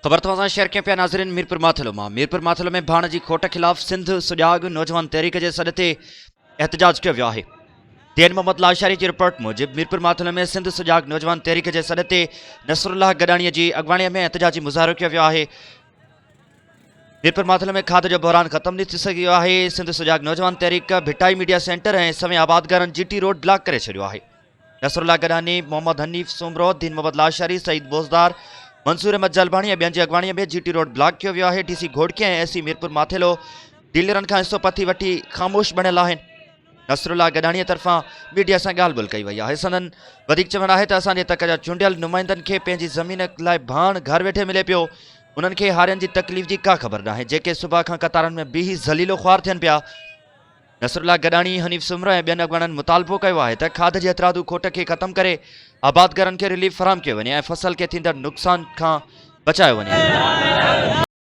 ख़बर तव्हां शेयर कयां पिया नाज़रीन मीरपुर माथलो में भाण जी खोट ख़िलाफ़ सिंध सुजाग नौजवान तहरीक जे सॾ ते एहतजाज कयो वियो आहे। देन मोहम्मद लाशारी जी रिपोर्ट मूजिब मीरपुर माथलो में सिंध सुजाग नौजवान तहरीक जे सॾ ते नसरुल्लाह गडाणीअ जी अॻवाणीअ में एहतजाजी मुज़ाहिरो कयो वियो आहे। मीरपुर माथलो में खाद जो बहरान ख़त्म थी सघियो आहे। सिंध सुजाग नौजवान तहरीक भिटाई मीडिया सेंटर ऐं सवें आबादगारनि GT रोड ब्लॉक करे छॾियो आहे। नसरुल्लाह गडानी, मोहम्मद हनीफ सोमरो, दीन मोहम्मद लाशारी, सईद बोज़दार, मंसूर अहमद जलबाणी ऐं ॿियनि जी अॻवाणीअ में GT रोड ब्लॉक कियो वियो आहे। DC घोड़के ऐं SC मीरपुर माथेलो डीलरनि खां हिसो पथी वठी ख़ामोश बणियल आहिनि। नसरुल्लाह गडाणीअ तरफ़ां मीडिया सां ॻाल्हि ॿोल्हि कई वई आहे। संदन वधीक चवणु आहे त असांजे तक जा चूंडियल नुमाइंदनि खे पंहिंजी ज़मीन लाइ भाण घर वेठे मिले पियो। उन्हनि खे हारियुनि जी तकलीफ़ जी का ख़बर नाहे, जेके सुबुह खां कतारनि में बीही ज़लीलो ख़्वार थियनि पिया। नसरुल्लाह गडाणी, हनीफ सुमरो ऐं ॿियनि अॻवाननि मुतालबो कयो आहे त खाद जे हथरादू खोट खे ख़त्म करे आबादगारनि खे रिलीफ फराहम कयो वञे ऐं फसल खे थींदड़ नुक़सान खां बचायो वञे।